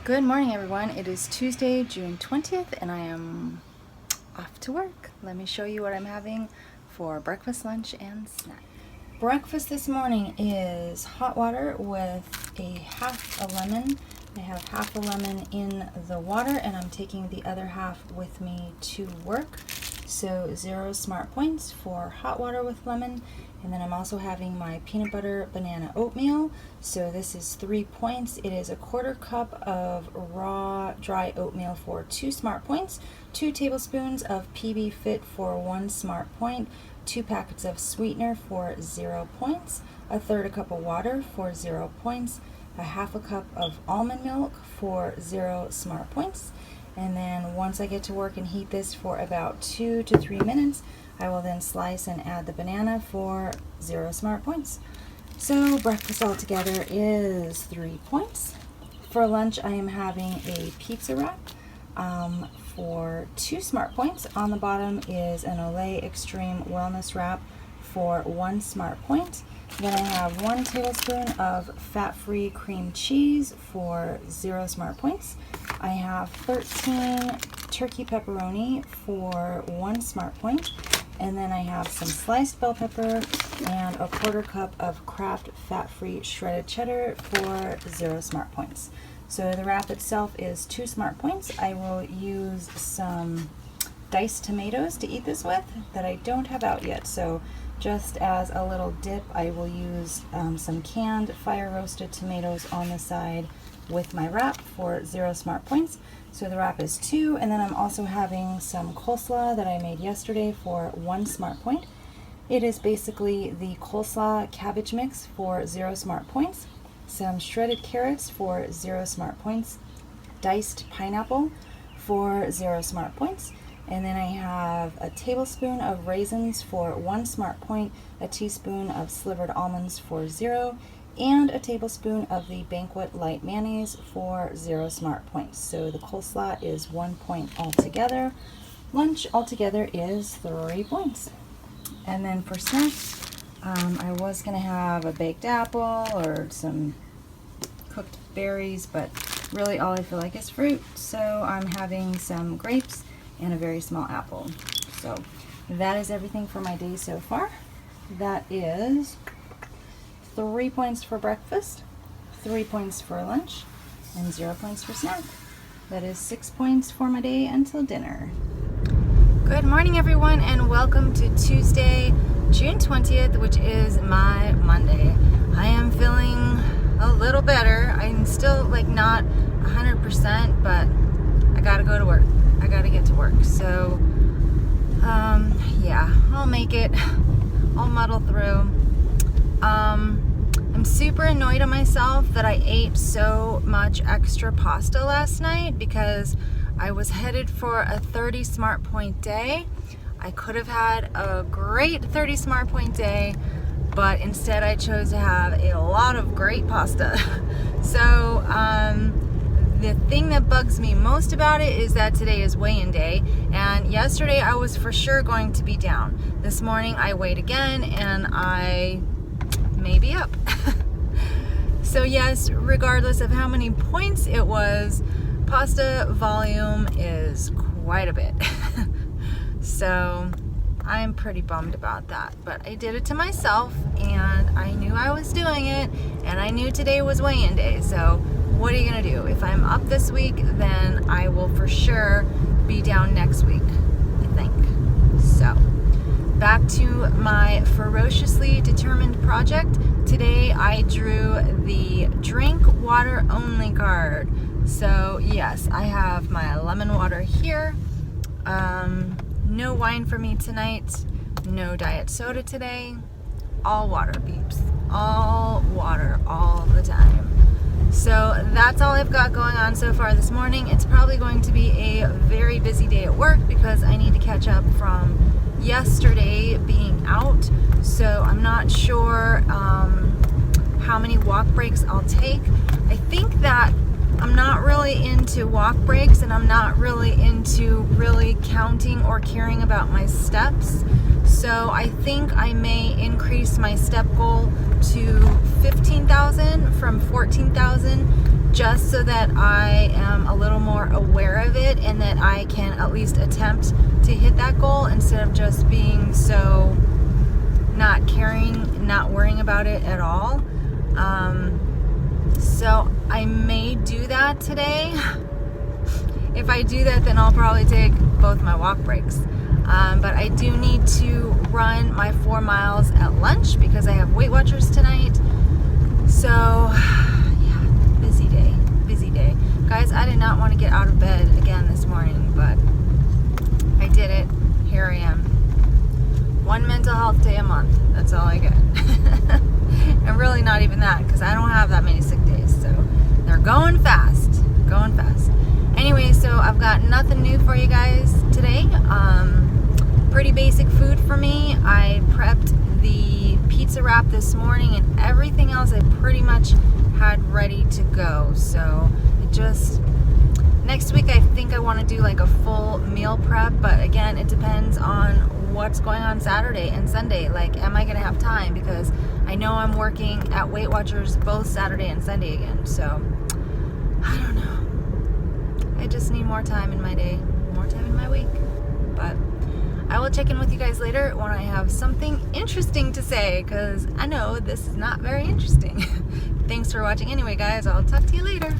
Good morning, everyone. It is Tuesday, June 20th, and I am off to work. Let me show you what I'm having for breakfast, lunch, and snack. Breakfast this morning is hot water with half a lemon. I have half a lemon in the water, and I'm taking the other half with me to work. So 0 smart points for hot water with lemon. And then I'm also having my peanut butter banana oatmeal. So this is 3 points. It is a 1/4 cup of raw dry oatmeal for 2 smart points, 2 tablespoons of PB Fit for 1 smart point, 2 packets of sweetener for 0 points, 1/3 cup of water for 0 points, a 1/2 cup of almond milk for 0 smart points. And then once I get to work and heat this for about 2 to 3 minutes, I will then slice and add the banana for 0 smart points. So breakfast altogether is 3 points. For lunch, I am having a pizza wrap for 2 smart points. On the bottom is an Olay Extreme Wellness Wrap for 1 smart point. Then I have 1 tablespoon of fat-free cream cheese for 0 smart points. I have 13 turkey pepperoni for 1 smart point. And then I have some sliced bell pepper and a 1/4 cup of Kraft fat-free shredded cheddar for 0 smart points. So the wrap itself is 2 smart points. I will use some diced tomatoes to eat this with that I don't have out yet. So just as a little dip, I will use some canned fire roasted tomatoes on the side with my wrap for 0 smart points. So the wrap is 2, and then I'm also having some coleslaw that I made yesterday for 1 smart point. It is basically the coleslaw cabbage mix for 0 smart points, some shredded carrots for 0 smart points, diced pineapple for 0 smart points, and then I have a tablespoon of raisins for 1 smart point, a teaspoon of slivered almonds for 0, and a tablespoon of the Banquet Light Mayonnaise for 0 smart points. So the coleslaw is 1 point altogether. Lunch altogether is 3 points. And then for snacks, I was going to have a baked apple or some cooked berries, but really all I feel like is fruit. So I'm having some grapes and a very small apple. So that is everything for my day so far. That is 3 points for breakfast, 3 points for lunch, and 0 points for snack. That is 6 points for my day until dinner. Good morning, everyone, and welcome to Tuesday, June 20th, which is my Monday. I am feeling a little better. I'm still not 100%, but I gotta go to work. I gotta get to work. So, yeah, I'll make it. I'll muddle through. I'm super annoyed at myself that I ate so much extra pasta last night because I was headed for a 30 smart point day. I could have had a great 30 smart point day, but instead I chose to have a lot of great pasta. So the thing that bugs me most about it is that today is weigh-in day, and yesterday I was for sure going to be down. This morning I weighed again and I may be up. So yes, regardless of how many points it was, pasta volume is quite a bit. So I'm pretty bummed about that, but I did it to myself and I knew I was doing it and I knew today was weigh-in day. So what are you gonna do? If I'm up this week, then I will for sure be down next week, I think. So back to my ferociously determined project. Today I drew the drink water only card. So yes, I have my lemon water here. No wine for me tonight. No diet soda today. All water, peeps. All water all the time. So that's all I've got going on so far this morning. It's probably going to be a very busy day at work because I need to catch up from yesterday being out. So I'm not sure how many walk breaks I'll take. I think that I'm not really into walk breaks and I'm not really into really counting or caring about my steps. So I think I may increase my step goal to 15,000 from 14,000 just so that I am a little more aware of it and that I can at least attempt to hit that goal instead of just being so not caring, not worrying about it at all. So I may do that today. If I do that, then I'll probably take both my walk breaks. But I do need to run my 4 miles at lunch because I have Weight Watchers tonight. So, yeah, busy day. Guys, I did not want to get out of bed again this morning, but I did it. Here I am. One mental health day a month. That's all I get. And really not even that, because I don't have that many sick days. So they're going fast. Anyway, so I've got nothing new for you guys today. Pretty basic food for me. I prepped the pizza wrap this morning, and everything else I pretty much had ready to go. So it just, next week I think I want to do like a full meal prep, but again, it depends on what's going on Saturday and Sunday. Like, am I going to have time? Because I know I'm working at Weight Watchers both Saturday and Sunday again. So I don't know. I just need more time in my day, more time in my week. But I will check in with you guys later when I have something interesting to say, because I know this is not very interesting. Thanks for watching anyway, guys. I'll talk to you later.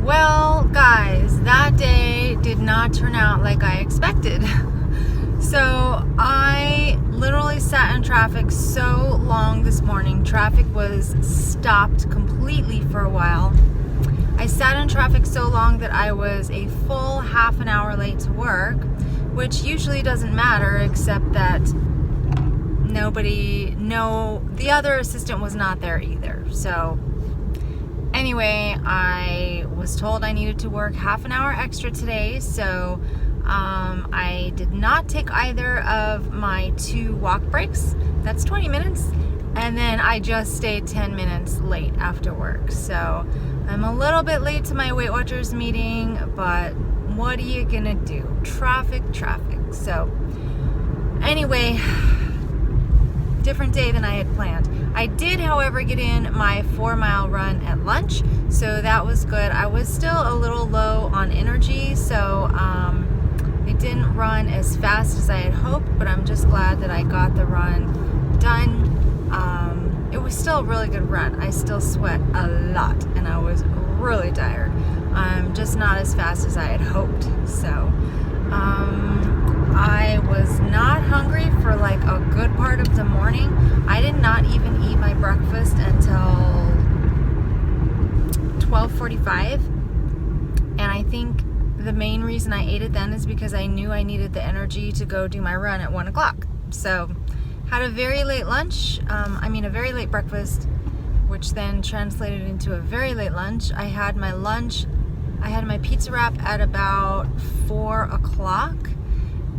Well, guys, that day did not turn out like I expected. So I literally sat in traffic so long this morning. Traffic was stopped completely for a while. I sat in traffic so long that I was a full half an hour late to work, which usually doesn't matter, except that the other assistant was not there either. So anyway, I was told I needed to work half an hour extra today, so I did not take either of my 2 walk breaks. That's 20 minutes. And then I just stayed 10 minutes late after work. So I'm a little bit late to my Weight Watchers meeting, but what are you gonna do? Traffic. So anyway, different day than I had planned. I did, however, get in my 4 mile run at lunch, so that was good. I was still a little low on energy, so it didn't run as fast as I had hoped, but I'm just glad that I got the run done. It was still a really good run. I still sweat a lot, and I was really tired. Just not as fast as I had hoped. So I was not hungry for like a good part of the morning. I did not even eat my breakfast until 12:45, and I think the main reason I ate it then is because I knew I needed the energy to go do my run at 1 o'clock. So had a very late lunch, a very late breakfast, which then translated into a very late lunch. I had my pizza wrap at about 4 o'clock,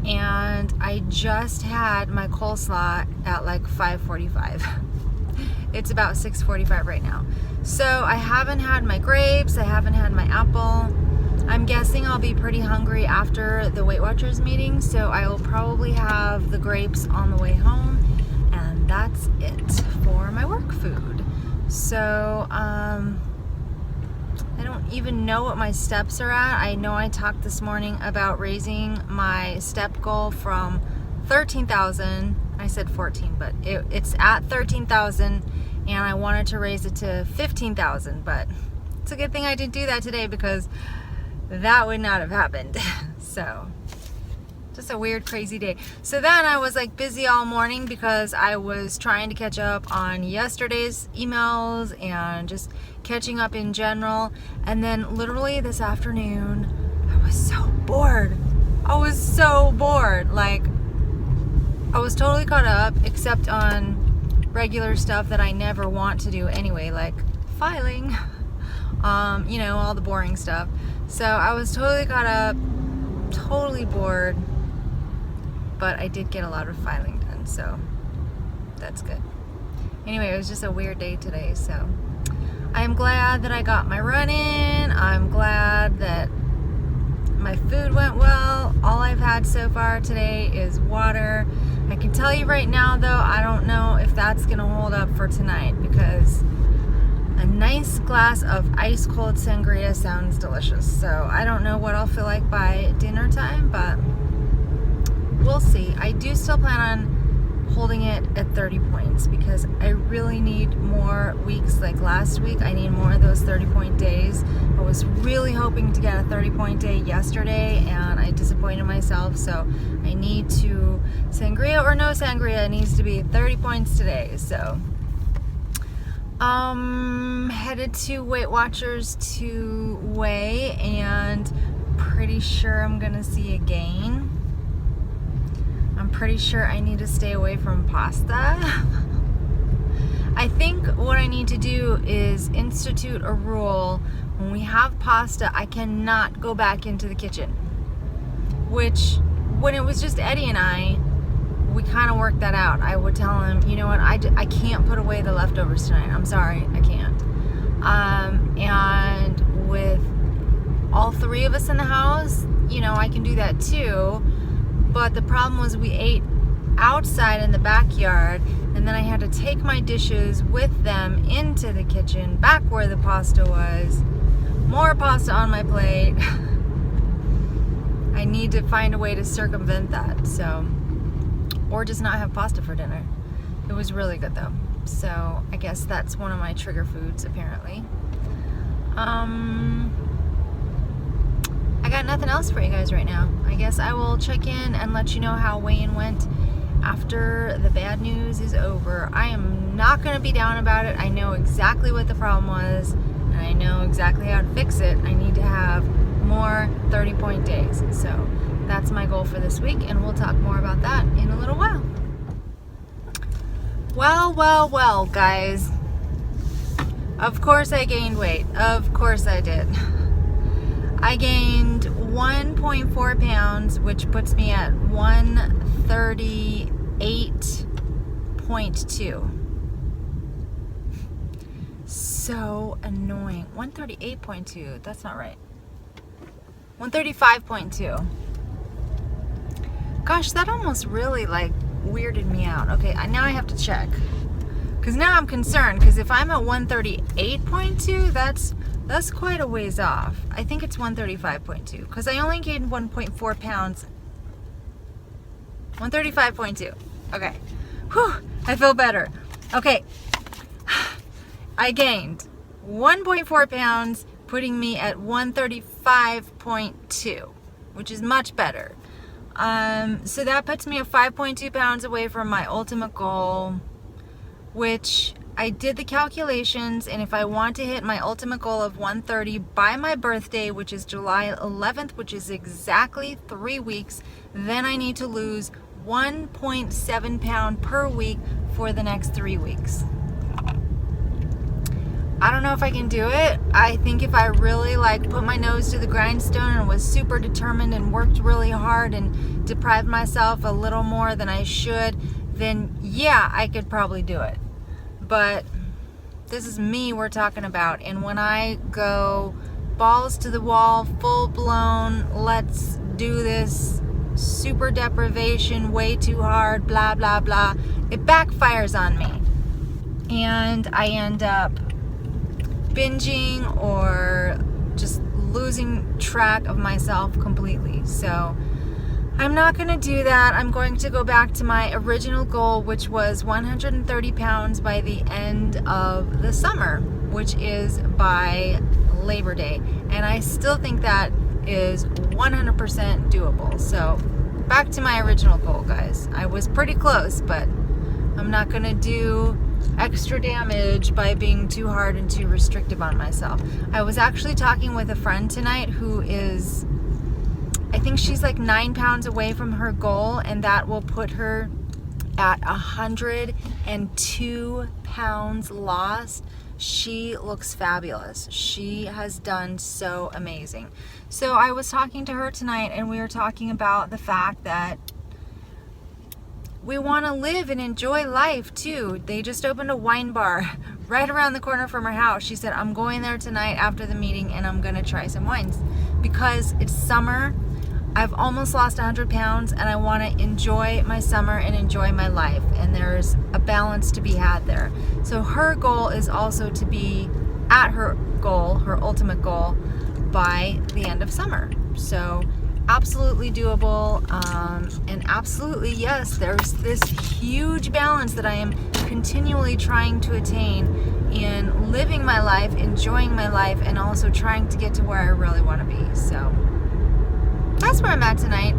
and I just had my coleslaw at like 5:45. It's about 6:45 right now. So I haven't had my grapes, I haven't had my apple. I'm guessing I'll be pretty hungry after the Weight Watchers meeting, so I will probably have the grapes on the way home, and that's it for my work food. So I don't even know what my steps are at. I know I talked this morning about raising my step goal from 13,000. I said 14, but it's at 13,000, and I wanted to raise it to 15,000, but it's a good thing I didn't do that today because that would not have happened. So just a weird, crazy day. So then I was like busy all morning because I was trying to catch up on yesterday's emails and just catching up in general. And then literally this afternoon, I was so bored. Like, I was totally caught up except on regular stuff that I never want to do anyway, like filing, all the boring stuff. So I was totally caught up, totally bored, but I did get a lot of filing done, so that's good. Anyway, it was just a weird day today, so I'm glad that I got my run in. I'm glad that my food went well. All I've had so far today is water. I can tell you right now though, I don't know if that's gonna hold up for tonight, because a nice glass of ice cold sangria sounds delicious. So I don't know what I'll feel like by dinner time, but we'll see. I do still plan on holding it at 30 points because I really need more weeks. Like last week, I need more of those 30-point days. I was really hoping to get a 30-point day yesterday and I disappointed myself, so I need to, sangria or no sangria, it needs to be 30 points today. So headed to Weight Watchers to weigh, and pretty sure I'm gonna see a gain. I'm pretty sure I need to stay away from pasta. I think what I need to do is institute a rule: when we have pasta, I cannot go back into the kitchen. Which, when it was just Eddie and I, we kind of worked that out. I would tell him, you know what, I can't put away the leftovers tonight. I'm sorry, I can't. And with all three of us in the house, you know, I can do that too. But the problem was we ate outside in the backyard, and then I had to take my dishes with them into the kitchen, back where the pasta was. More pasta on my plate. I need to find a way to circumvent that, so, or just not have pasta for dinner. It was really good though, so I guess that's one of my trigger foods apparently. I got nothing else for you guys right now. I guess I will check in and let you know how weigh-in went after the bad news is over. I am not going to be down about it. I know exactly what the problem was, and I know exactly how to fix it. I need to have more 30-point days. So that's my goal for this week, and we'll talk more about that in a little while. Well, guys. Of course I gained weight. Of course I did. I gained 1.4 pounds, which puts me at 138.2. So annoying. 138.2. That's not right. 135.2. Gosh, that almost really like weirded me out. Okay, now I have to check. Because now I'm concerned, because if I'm at 138.2, that's quite a ways off. I think it's 135.2 because I only gained 1.4 pounds. 135.2. Okay. Whew, I feel better. Okay. I gained 1.4 pounds, putting me at 135.2, which is much better. So that puts me at 5.2 pounds away from my ultimate goal, which I did the calculations, and if I want to hit my ultimate goal of 130 by my birthday, which is July 11th, which is exactly 3 weeks, then I need to lose 1.7 pounds per week for the next 3 weeks. I don't know if I can do it. I think if I really put my nose to the grindstone and was super determined and worked really hard and deprived myself a little more than I should, then yeah, I could probably do it. But this is me we're talking about, and when I go balls to the wall, full blown, let's do this, super deprivation, way too hard, blah blah blah, it backfires on me, and I end up binging or just losing track of myself completely. So I'm not going to do that. I'm going to go back to my original goal, which was 130 pounds by the end of the summer, which is by Labor Day. And I still think that is 100% doable. So back to my original goal, guys. I was pretty close, but I'm not going to do extra damage by being too hard and too restrictive on myself. I was actually talking with a friend tonight who is, I think she's like 9 pounds away from her goal, and that will put her at 102 pounds lost. She looks fabulous. She has done so amazing. So I was talking to her tonight, and we were talking about the fact that we want to live and enjoy life too. They just opened a wine bar right around the corner from her house. She said, I'm going there tonight after the meeting and I'm gonna try some wines because it's summer. I've almost lost 100 pounds and I want to enjoy my summer and enjoy my life, and there's a balance to be had there. So her goal is also to be at her goal, her ultimate goal, by the end of summer. So absolutely doable, and absolutely yes, there's this huge balance that I am continually trying to attain in living my life, enjoying my life, and also trying to get to where I really want to be. So that's where I'm at tonight.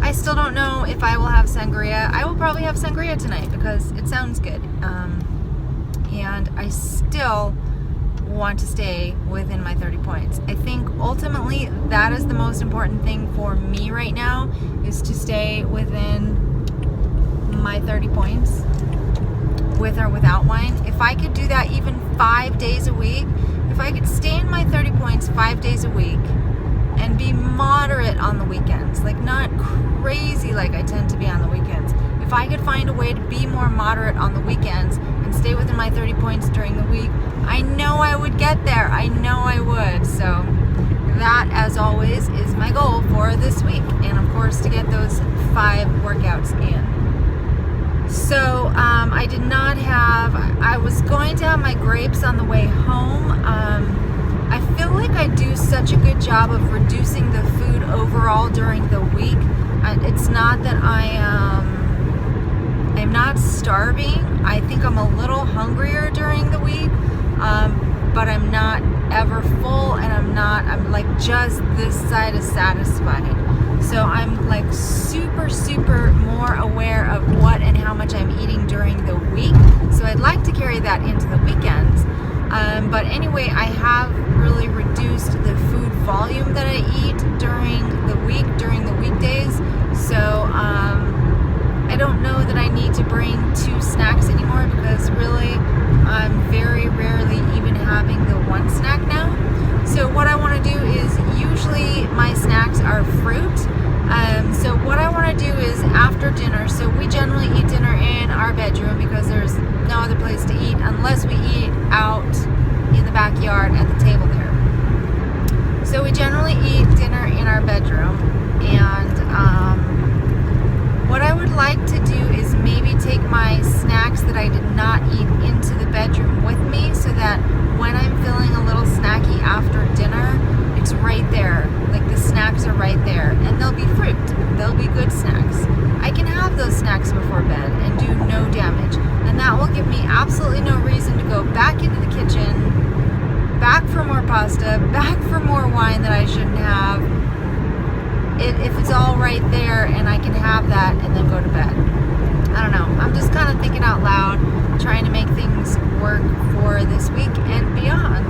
I still don't know if I will have sangria. I will probably have sangria tonight because it sounds good, and I still want to stay within my 30 points. I think ultimately that is the most important thing for me right now, is to stay within my 30 points with or without wine. If I could do that even 5 days a week, if I could stay in my 30 points 5 days a week and be moderate on the weekends, like not crazy like I tend to be on the weekends. If I could find a way to be more moderate on the weekends and stay within my 30 points during the week, I know I would get there. I know I would. So that, as always, is my goal for this week. And of course, to get those 5 workouts in. So I did not have, I was going to have my grapes on the way home. I feel like I do such a good job of reducing the food overall during the week. It's not that I'm not starving. I think I'm a little hungrier during the week, but I'm not ever full, and I'm like just this side is satisfied. So I'm like super more aware of what and how much I'm eating during the week. So I'd like to carry that into the weekends. But anyway, I have really reduced the food volume that I eat during the week, during the weekdays. So I don't know that I need to bring 2 snacks anymore, because really I'm very rarely even having the 1 snack now. So what I want to do is, usually my snacks are fruit. So what I want to do is after dinner, so we generally eat dinner in our bedroom because there's no other place to eat unless we eat out in the backyard at the table there. So we generally eat dinner in our bedroom, and what I would like to do is maybe take my snacks that I did not eat into the bedroom with me, so that when I'm feeling a little snacky after dinner, it's right there. Like the snacks are right there, and they'll be fruit. They'll be good snacks. I can have those snacks before bed and do no damage, and that will give me absolutely no reason to go back into the kitchen, back for more pasta, back for more wine that I shouldn't have. If it's all right there and I can have that and then go to bed. I don't know. I'm just kind of thinking out loud, trying to make things work for this week and beyond.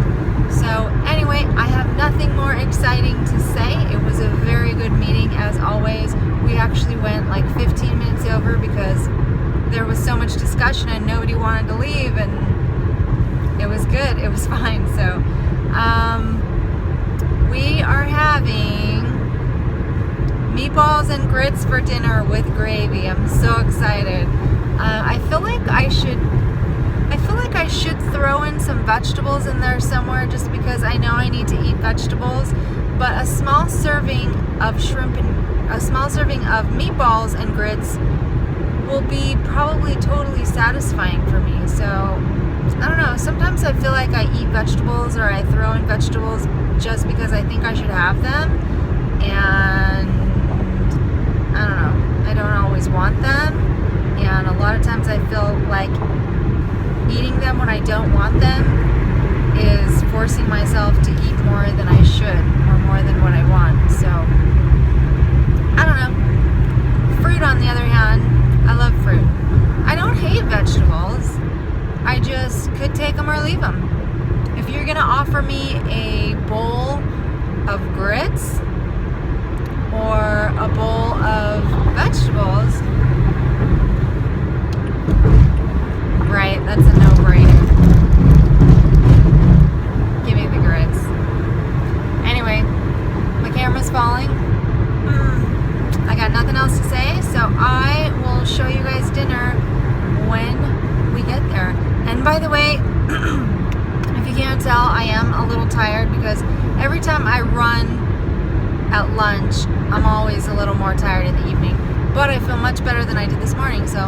So anyway, I have nothing more exciting to say. It was a very good meeting as always. We actually went like 15 minutes over because there was so much discussion and nobody wanted to leave, and it was good. It was fine. So we are having meatballs and grits for dinner with gravy. I'm so excited. I feel like I should throw in some vegetables in there somewhere, just because I know I need to eat vegetables. But a small serving of shrimp and a small serving of meatballs and grits will be probably totally satisfying for me. So I don't know. Sometimes I feel like I eat vegetables, or I throw in vegetables just because I think I should have them, and I don't know, I don't always want them, and a lot of times I feel like eating them when I don't want them is forcing myself to eat more than I should, or more than what I want. So I don't know. Fruit, on the other hand, I love fruit. I don't hate vegetables. I just could take them or leave them. If you're gonna offer me a bowl of grits or a bowl of vegetables, right, that's a no-brainer. Give me the grits. Anyway, my camera's falling. I got nothing else to say, so I will show you guys dinner And by the way, if you can't tell, I am a little tired because every time I run at lunch, I'm always a little more tired in the evening. But I feel much better than I did this morning, so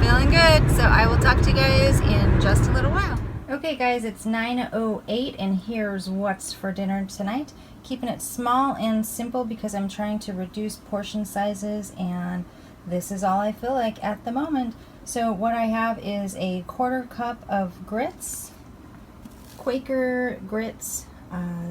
feeling good. So I will talk to you guys in just a little while. Okay guys, it's 9:08 and here's what's for dinner tonight. Keeping it small and simple because I'm trying to reduce portion sizes, and this is all I feel like at the moment. So what I have is a 1/4 cup of grits, Quaker grits.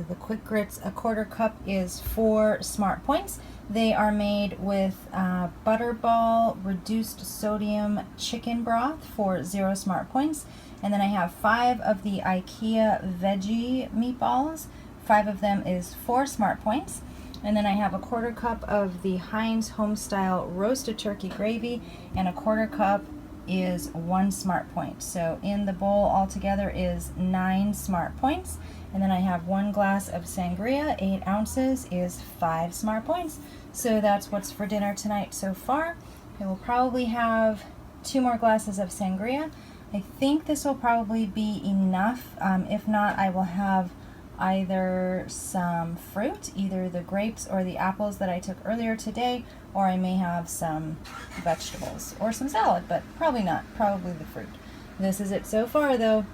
The quick grits, a 1/4 cup is 4 Smart Points. They are made with Butterball reduced sodium chicken broth for 0 Smart Points. And then I have 5 of the IKEA veggie meatballs. 5 of them is 4 Smart Points. And then I have a 1/4 cup of the Heinz Homestyle roasted turkey gravy, and a 1/4 cup is 1 Smart Point. So in the bowl altogether is 9 Smart Points. And then I have 1 glass of Sangria, 8 ounces is 5 Smart Points. So that's what's for dinner tonight so far. I will probably have 2 more glasses of Sangria. I think this will probably be enough. If not, I will have either some fruit, either the grapes or the apples that I took earlier today, or I may have some vegetables or some salad, but probably not, probably the fruit. This is it so far though.